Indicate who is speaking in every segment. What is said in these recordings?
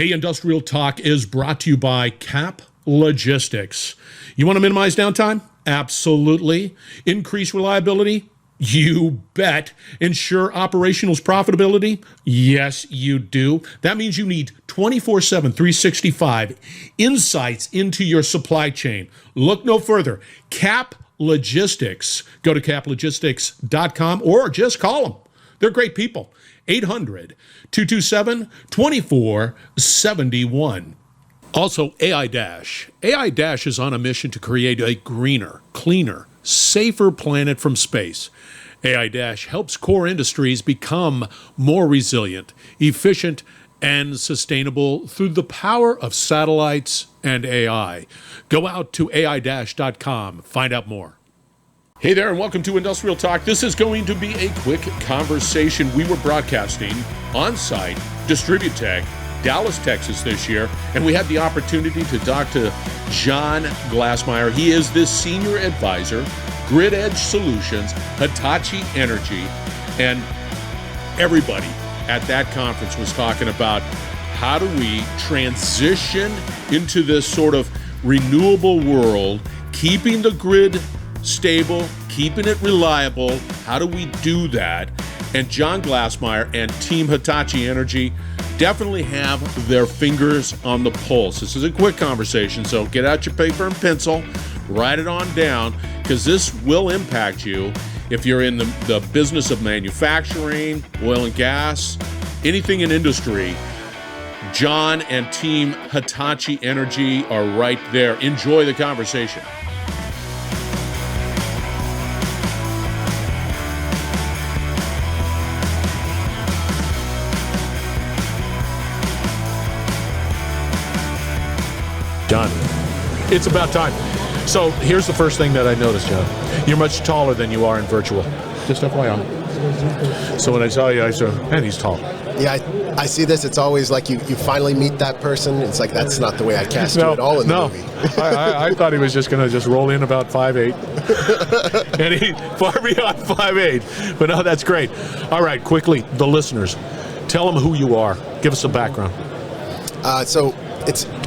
Speaker 1: Hey, Industrial Talk is brought to you by CAP Logistics. You want to minimize downtime? Absolutely. Increase reliability? You bet. Ensure operational profitability? Yes, you do. That means you need 24/7, 365 insights into your supply chain. Look no further. CAP Logistics. Go to caplogistics.com or just call them. They're great people. 800-227-2471. Also, AI-. AI- is on a mission to create a greener, cleaner, safer planet from space. AI- helps core industries become more resilient, efficient, and sustainable through the power of satellites and AI. Go out to AI-.com. Find out more. Hey there, and welcome to Industrial Talk. This is going to be a quick conversation. We were broadcasting on-site, Distributech, Dallas, Texas this year, and we had the opportunity to talk to John Glassmire. He is the Senior Advisor, Grid Edge Solutions, Hitachi Energy, and everybody at that conference was talking about how do we transition into this sort of renewable world, keeping the grid stable, keeping it reliable. How do we do that? And John Glassmire and Team Hitachi Energy definitely have their fingers on the pulse. This is a quick conversation, so get out your paper and pencil, write it on down, because this will impact you if you're in the business of manufacturing, oil and gas, anything in industry. John and Team Hitachi Energy are right there. Enjoy the conversation. Done. It's about time. So here's the first thing that I noticed, John. You're much taller than you are in virtual. Just FYI. So when I saw you, I said, man, he's tall.
Speaker 2: Yeah, I see this. It's always like you finally meet that person. It's like, that's not the way I cast you at all in the movie.
Speaker 1: I thought he was just going to just roll in about 5'8". And he far beyond 5'8". But no, that's great. All right, quickly, the listeners, tell them who you are. Give us a background.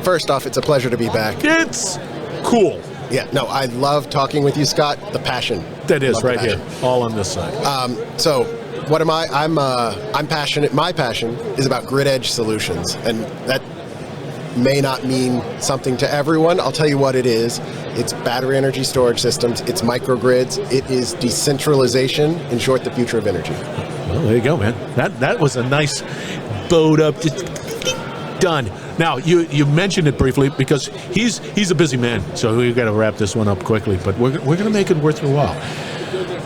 Speaker 2: First off, it's a pleasure to be back.
Speaker 1: It's cool.
Speaker 2: Yeah, no, I love talking with you, Scott. The passion.
Speaker 1: That is right here, all on this side.
Speaker 2: So, what am I? I'm passionate. My passion is about grid edge solutions, and that may not mean something to everyone. I'll tell you what it is. It's battery energy storage systems. It's microgrids. It is decentralization. In short, the future of energy.
Speaker 1: Well, there you go, man. That was a nice bowed up. Done. Now, you mentioned it briefly because he's a busy man, so we've got to wrap this one up quickly, but we're going to make it worth your while.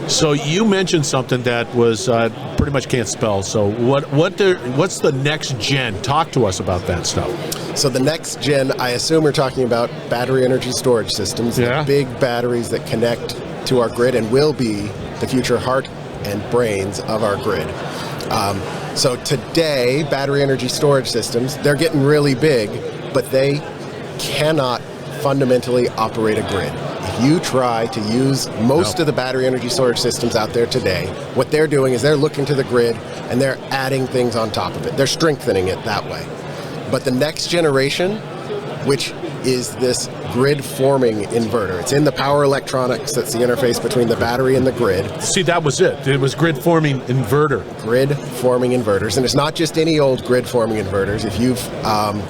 Speaker 1: So you mentioned something that was pretty much can't spell. So what's the next gen? Talk to us about that stuff.
Speaker 2: So the next gen, I assume we're talking about battery energy storage systems,
Speaker 1: yeah.
Speaker 2: The big batteries that connect to our grid and will be the future heart and brains of our grid. So today, battery energy storage systems, they're getting really big, but they cannot fundamentally operate a grid. If you try to use most of the battery energy storage systems out there today, what they're doing is they're looking to the grid and they're adding things on top of it. They're strengthening it that way. But the next generation, which is this grid forming inverter. It's in the power electronics. That's the interface between the battery and the grid.
Speaker 1: See, that was it. It was grid forming inverter.
Speaker 2: Grid forming inverters. And it's not just any old grid forming inverters. If you've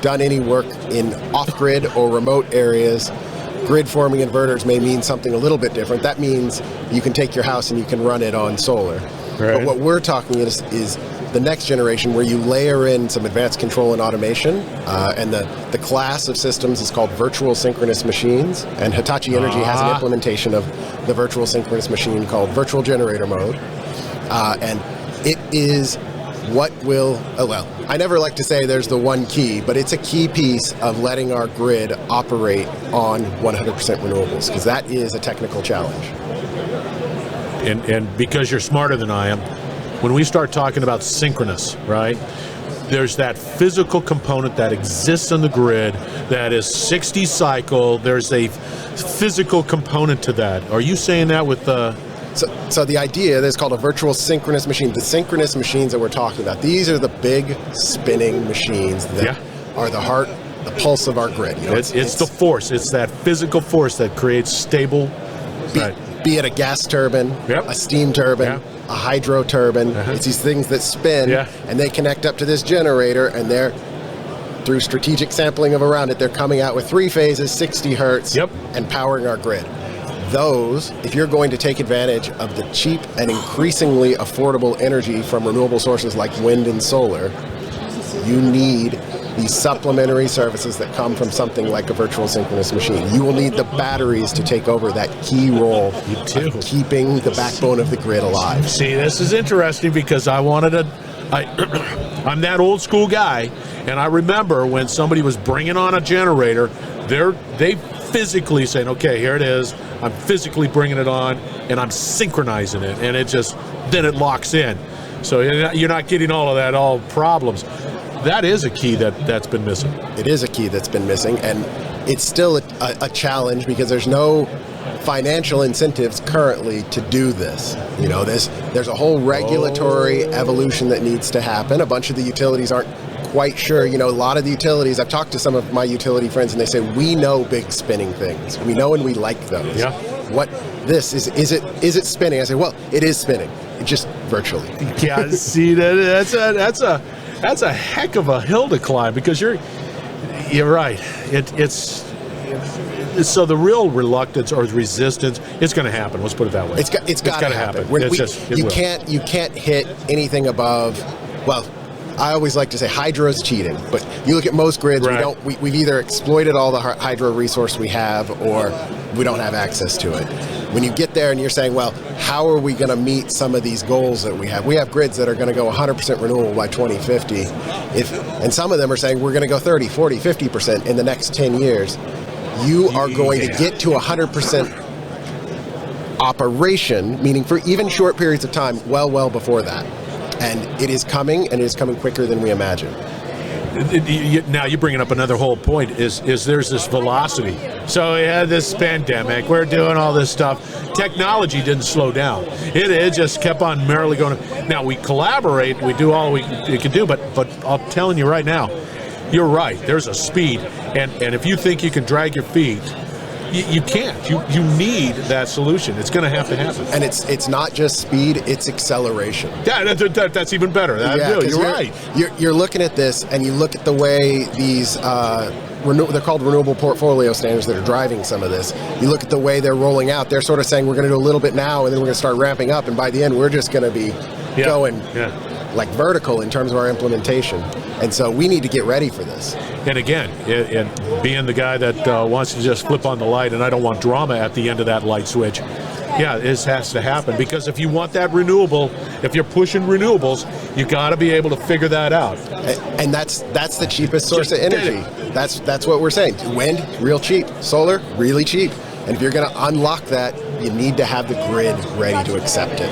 Speaker 2: done any work in off-grid or remote areas, grid forming inverters may mean something a little bit different. That means you can take your house and you can run it on solar. Right. But what we're talking is the next generation where you layer in some advanced control and automation, and the class of systems is called virtual synchronous machines, and Hitachi Energy has an implementation of the virtual synchronous machine called virtual generator mode, and it is what will, I never like to say there's the one key, but it's a key piece of letting our grid operate on 100% renewables, because that is a technical challenge.
Speaker 1: And because you're smarter than I am, when we start talking about synchronous, right, there's that physical component that exists on the grid that is 60 cycle. There's a physical component to that. Are you saying that with the...
Speaker 2: So the idea is called a virtual synchronous machine. The synchronous machines that we're talking about, these are the big spinning machines that are the heart, the pulse of our grid. You know,
Speaker 1: it's the force. It's that physical force that creates stable.
Speaker 2: Be it a gas turbine, a steam turbine, a hydro turbine. It's these things that spin, and they connect up to this generator, and they're, through strategic sampling of around it, they're coming out with 3 phases, 60 hertz, and powering our grid. Those, if you're going to take advantage of the cheap and increasingly affordable energy from renewable sources like wind and solar, you need these supplementary services that come from something like a virtual synchronous machine. You will need the batteries to take over that key role of keeping the backbone of the grid alive.
Speaker 1: See, this is interesting because I'm that old school guy, and I remember when somebody was bringing on a generator, they physically saying, okay, here it is, I'm physically bringing it on, and I'm synchronizing it, and then it locks in. So you're not getting all problems. That is a key that's been missing.
Speaker 2: It is a key that's been missing, and it's still a challenge because there's no financial incentives currently to do this. You know, there's a whole regulatory evolution that needs to happen. A bunch of the utilities aren't quite sure. You know, a lot of the utilities, I've talked to some of my utility friends, and they say, we know big spinning things. We know and we like those.
Speaker 1: Yeah.
Speaker 2: What this is it spinning? I say, well, it is spinning. It just virtually.
Speaker 1: Yeah, see, that's a heck of a hill to climb because you're right. It's so the real reluctance or resistance, it's going to happen. Let's put it that way.
Speaker 2: It's got to happen. You can't hit anything above. Well, I always like to say hydro's cheating, but you look at most grids, we've either exploited all the hydro resource we have, or we don't have access to it. When you get there and you're saying, well, how are we going to meet some of these goals that we have? We have grids that are going to go 100% renewable by 2050. And some of them are saying we're going to go 30, 40, 50% in the next 10 years. You are going to get to 100% operation, meaning for even short periods of time, well before that. And it is coming, and it is coming quicker than we imagine.
Speaker 1: Now you're bringing up another whole point is there's this velocity. So we had this pandemic, we're doing all this stuff. Technology didn't slow down. It just kept on merrily going. Now we collaborate, we do all we can do, but I'm telling you right now, you're right, there's a speed. And if you think you can drag your feet, you can't. You need that solution. It's going to happen.
Speaker 2: And it's not just speed, it's acceleration.
Speaker 1: Yeah, that's even better. You're right.
Speaker 2: You're looking at this, and you look at the way these, they're called renewable portfolio standards that are driving some of this. You look at the way they're rolling out. They're sort of saying we're going to do a little bit now, and then we're going to start ramping up, and by the end, we're just going to be going like vertical in terms of our implementation. And so we need to get ready for this.
Speaker 1: And again, and being the guy that wants to just flip on the light, and I don't want drama at the end of that light switch, this has to happen. Because if you want that renewable, if you're pushing renewables, you got to be able to figure that out.
Speaker 2: And that's the cheapest source of energy. That's what we're saying. Wind, real cheap. Solar, really cheap. And if you're going to unlock that, you need to have the grid ready to accept it.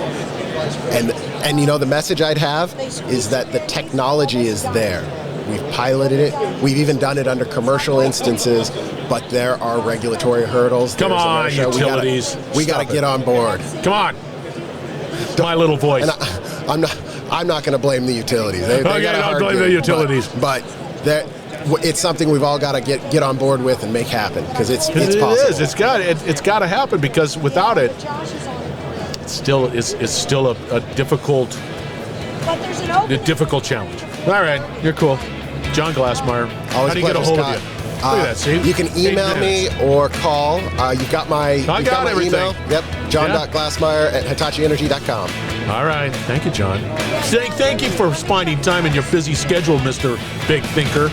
Speaker 2: And you know, the message I'd have is that the technology is there. We've piloted it. We've even done it under commercial instances, but there are regulatory hurdles.
Speaker 1: Come on, utilities.
Speaker 2: We got to get on board.
Speaker 1: Come on. My little voice.
Speaker 2: And I'm not going to blame the utilities. They
Speaker 1: don't blame the utilities.
Speaker 2: But it's something we've all got to get on board with and make happen, because it's possible.
Speaker 1: It is. It's got to happen, because without it, it's still a difficult challenge. All right, you're cool. John Glassmire.
Speaker 2: Always
Speaker 1: how do you get a hold of you? Look at that, see?
Speaker 2: You can email me or call. You've got my
Speaker 1: everything.
Speaker 2: email. Yep, john.glassmire@hitachienergy.com.
Speaker 1: All right, thank you, John. Thank you for finding time in your busy schedule, Mr. Big Thinker.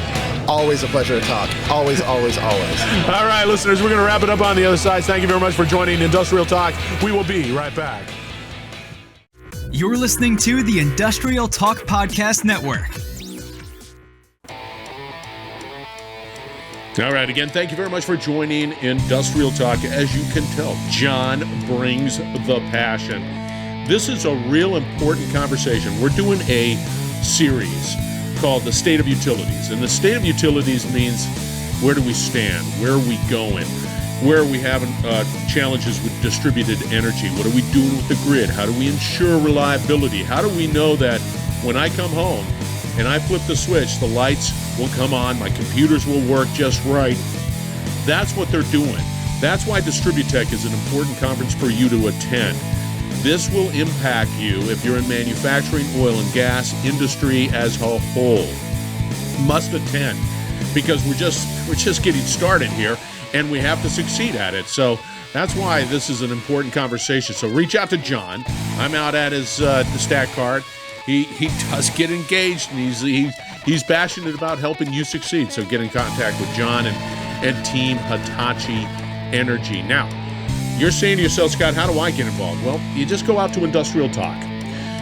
Speaker 2: Always a pleasure to talk. Always, always, always.
Speaker 1: All right, listeners, we're going to wrap it up on the other side. Thank you very much for joining Industrial Talk. We will be right back.
Speaker 3: You're listening to the Industrial Talk Podcast Network.
Speaker 1: All right, again, thank you very much for joining Industrial Talk. As you can tell, John brings the passion. This is a real important conversation. We're doing a series called The State of Utilities. And the State of Utilities means, where do we stand? Where are we going? Where are we having challenges with distributed energy? What are we doing with the grid? How do we ensure reliability? How do we know that when I come home, and I flip the switch, the lights will come on, my computers will work just right. That's what they're doing. That's why Distributech is an important conference for you to attend. This will impact you if you're in manufacturing, oil and gas, industry as a whole. Must attend, because we're just getting started here, and we have to succeed at it. So that's why this is an important conversation. So reach out to John. I'm out at his the Stack Card. He does get engaged, and he's passionate about helping you succeed. So get in contact with John and Team Hitachi Energy. Now, you're saying to yourself, Scott, how do I get involved? Well, you just go out to Industrial Talk.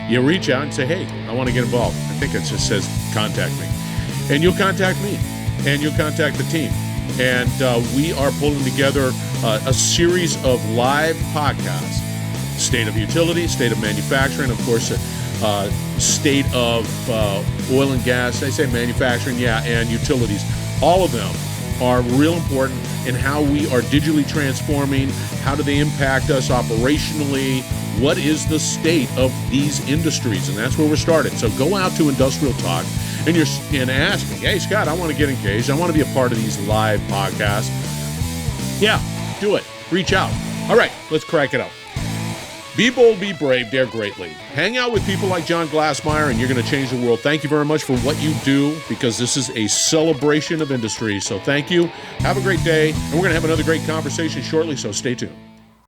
Speaker 1: You reach out and say, hey, I want to get involved. I think it just says contact me. And you'll contact me, and you'll contact the team. And we are pulling together a series of live podcasts. State of utility, state of manufacturing, of course, state of oil and gas, I say manufacturing, and utilities. All of them are real important in how we are digitally transforming. How do they impact us operationally? What is the state of these industries? And that's where we're started. So go out to Industrial Talk and ask me, hey, Scott, I want to get engaged. I want to be a part of these live podcasts. Yeah, do it. Reach out. All right, let's crack it up. Be bold, be brave, dare greatly. Hang out with people like John Glassmire, and you're going to change the world. Thank you very much for what you do, because this is a celebration of industry. So thank you. Have a great day, and we're going to have another great conversation shortly, so stay tuned.